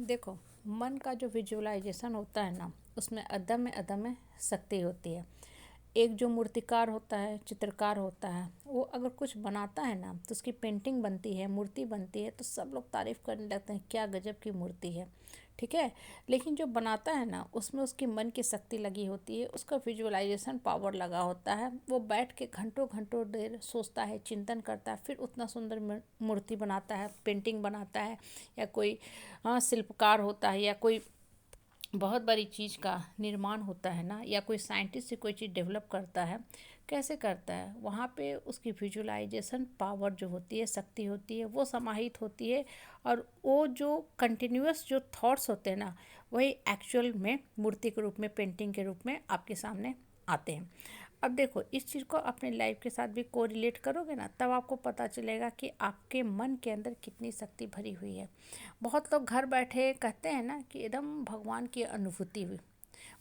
देखो, मन का जो विजुअलाइजेशन होता है ना, उसमें अदम्य शक्ति होती है। एक जो मूर्तिकार होता है, चित्रकार होता है, वो अगर कुछ बनाता है ना तो उसकी पेंटिंग बनती है, मूर्ति बनती है तो सब लोग तारीफ़ करने लगते हैं, क्या गजब की मूर्ति है। ठीक है। लेकिन जो बनाता है ना, उसमें उसकी मन की शक्ति लगी होती है, उसका विजुअलाइजेशन पावर लगा होता है। वो बैठ के घंटों घंटों देर सोचता है, चिंतन करता है, फिर उतना सुंदर मूर्ति बनाता है, पेंटिंग बनाता है। या कोई शिल्पकार होता है, या कोई बहुत बड़ी चीज़ का निर्माण होता है ना, या कोई साइंटिस्ट से कोई चीज़ डेवलप करता है। कैसे करता है, वहाँ पे उसकी विजुअलाइजेशन पावर जो होती है, शक्ति होती है, वो समाहित होती है। और वो जो कंटिन्यूअस जो थॉट्स होते हैं ना, वही एक्चुअल में मूर्ति के रूप में, पेंटिंग के रूप में आपके सामने आते हैं। अब देखो, इस चीज़ को अपने लाइफ के साथ भी कोरिलेट करोगे ना, तब आपको पता चलेगा कि आपके मन के अंदर कितनी शक्ति भरी हुई है। बहुत लोग घर बैठे कहते हैं ना कि एकदम भगवान की अनुभूति हुई।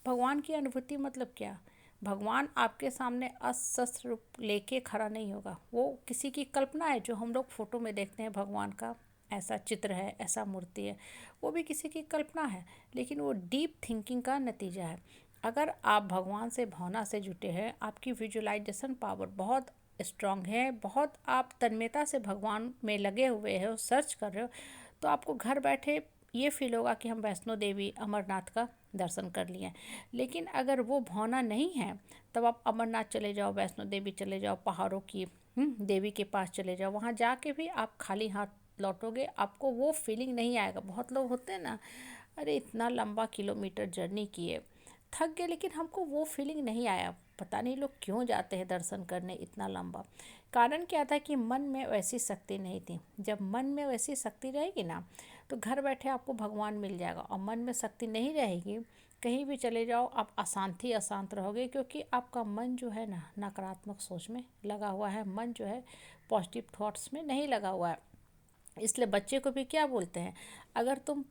भगवान की अनुभूति मतलब क्या? भगवान आपके सामने अस्त्र रूप लेके खड़ा नहीं होगा। वो किसी की कल्पना है, जो हम लोग फोटो में देखते हैं भगवान का ऐसा चित्र है, ऐसा मूर्ति है, वो भी किसी की कल्पना है। लेकिन वो डीप थिंकिंग का नतीजा है। अगर आप भगवान से भावना से जुटे हैं, आपकी विजुअलाइजेशन पावर बहुत स्ट्रांग है, बहुत आप तन्मयता से भगवान में लगे हुए हो, सर्च कर रहे हो, तो आपको घर बैठे ये फील होगा कि हम वैष्णो देवी, अमरनाथ का दर्शन कर लिए। लेकिन अगर वो भावना नहीं है, तब आप अमरनाथ चले जाओ, वैष्णो देवी चले जाओ, पहाड़ों की देवी के पास चले जाओ, वहाँ जाके भी आप खाली हाथ लौटोगे, आपको वो फीलिंग नहीं आएगा। बहुत लोग होते हैं ना, अरे इतना लंबा किलोमीटर जर्नी किए, थक गए, लेकिन हमको वो फीलिंग नहीं आया। पता नहीं लोग क्यों जाते हैं दर्शन करने इतना लंबा। कारण क्या था कि मन में वैसी शक्ति नहीं थी। जब मन में वैसी शक्ति रहेगी ना, तो घर बैठे आपको भगवान मिल जाएगा। और मन में शक्ति नहीं रहेगी, कहीं भी चले जाओ आप अशांत रहोगे, क्योंकि आपका मन जो है ना, नकारात्मक सोच में लगा हुआ है। मन जो है पॉजिटिव थॉट्स में नहीं लगा हुआ है। इसलिए बच्चे को भी क्या बोलते हैं, अगर तुम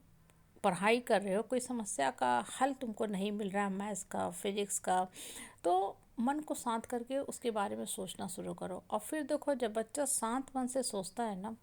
पढ़ाई कर रहे हो, कोई समस्या का हल तुमको नहीं मिल रहा, मैथ्स का, फिजिक्स का, तो मन को शांत करके उसके बारे में सोचना शुरू करो। और फिर देखो, जब बच्चा शांत मन से सोचता है ना,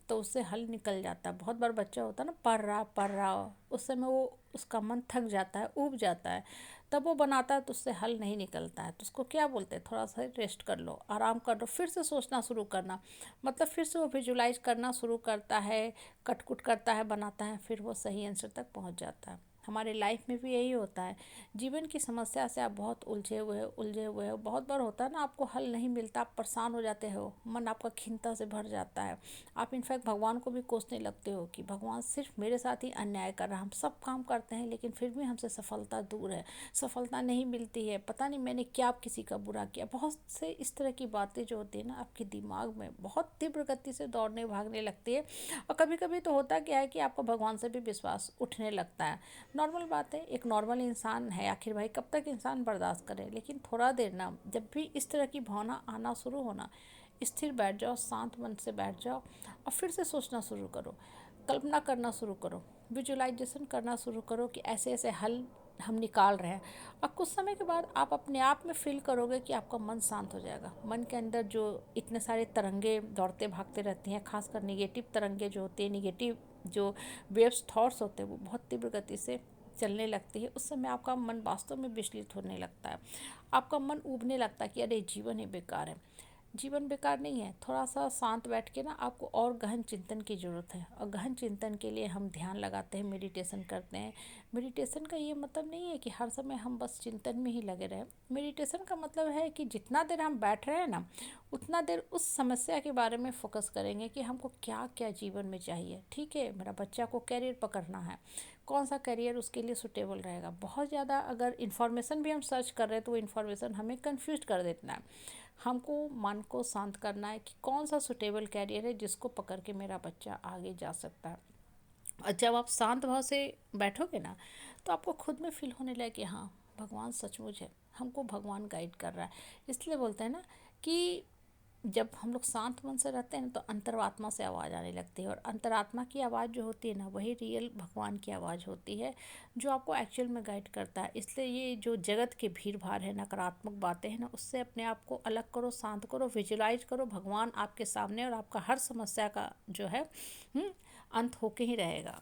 तो उससे हल निकल जाता है। बहुत बार बच्चा होता है ना, पढ़ रहा उस समय वो उसका मन थक जाता है, ऊब जाता है, तब वो बनाता है तो उससे हल नहीं निकलता है। तो उसको क्या बोलते हैं, थोड़ा सा रेस्ट कर लो, आराम कर लो, फिर से सोचना शुरू करना। मतलब फिर से वो विजुलाइज करना शुरू करता है, कटकुट करता है, बनाता है, फिर वो सही आंसर तक पहुंच जाता है। हमारे लाइफ में भी यही होता है। जीवन की समस्या से आप बहुत उलझे हुए हो। बहुत बार होता है ना, आपको हल नहीं मिलता, आप परेशान हो जाते हो, मन आपका खिन्नता से भर जाता है। आप इनफैक्ट भगवान को भी कोसने लगते हो कि भगवान सिर्फ मेरे साथ ही अन्याय कर रहा है। हम सब काम करते हैं, लेकिन फिर भी हमसे सफलता दूर है, सफलता नहीं मिलती है, पता नहीं मैंने क्या किसी का बुरा किया। बहुत से इस तरह की बातें जो होती है ना, आपके दिमाग में बहुत तीव्र गति से दौड़ने भागने लगती है। और कभी कभी तो होता क्या है कि आपको भगवान से भी विश्वास उठने लगता है। नॉर्मल बात है, एक नॉर्मल इंसान है, आखिर भाई कब तक इंसान बर्दाश्त करे। लेकिन थोड़ा देर ना, जब भी इस तरह की भावना आना शुरू होना, स्थिर बैठ जाओ, शांत मन से बैठ जाओ, और फिर से सोचना शुरू करो, कल्पना करना शुरू करो, विजुअलाइजेशन करना शुरू करो कि ऐसे ऐसे हल हम निकाल रहे हैं। और कुछ समय के बाद आप अपने आप में फील करोगे कि आपका मन शांत हो जाएगा। मन के अंदर जो इतने सारे तरंगे दौड़ते भागते रहती हैं, खासकर निगेटिव तरंगे जो होती हैं, निगेटिव जो वेव्स थॉट्स होते हैं, वो बहुत तीव्र गति से चलने लगती है। उस समय आपका मन वास्तव में विचलित होने लगता है। आपका मन ऊबने लगता है कि अरे जीवन ही बेकार है। जीवन बेकार नहीं है। थोड़ा सा शांत बैठ के ना, आपको और गहन चिंतन की ज़रूरत है। और गहन चिंतन के लिए हम ध्यान लगाते हैं, मेडिटेशन करते हैं। मेडिटेशन का ये मतलब नहीं है कि हर समय हम बस चिंतन में ही लगे रहें। मेडिटेशन का मतलब है कि जितना देर हम बैठ रहे हैं ना, उतना देर उस समस्या के बारे में फोकस करेंगे कि हमको क्या क्या जीवन में चाहिए। ठीक है, मेरा बच्चा को कैरियर पकड़ना है, कौन सा करियर उसके लिए सुटेबल रहेगा। बहुत ज़्यादा अगर इन्फॉर्मेशन भी हम सर्च कर रहे हैं, तो वो इन्फॉर्मेशन हमें कंफ्यूज कर देता है। हमको मन को शांत करना है कि कौन सा सुटेबल कैरियर है जिसको पकड़ के मेरा बच्चा आगे जा सकता है। और जब आप शांत भाव से बैठोगे ना, तो आपको खुद में फील होने लगे कि हाँ, भगवान सचमुच है, हमको भगवान गाइड कर रहा है। इसलिए बोलते हैं ना कि जब हम लोग शांत मन से रहते हैं ना, तो अंतरात्मा से आवाज़ आने लगती है। और अंतरात्मा की आवाज़ जो होती है ना, वही रियल भगवान की आवाज़ होती है, जो आपको एक्चुअल में गाइड करता है। इसलिए ये जो जगत की भीड़ भाड़ है, नकारात्मक बातें हैं ना, उससे अपने आप को अलग करो, शांत करो, विजुलाइज करो भगवान आपके सामने, और आपका हर समस्या का जो है अंत होके ही रहेगा।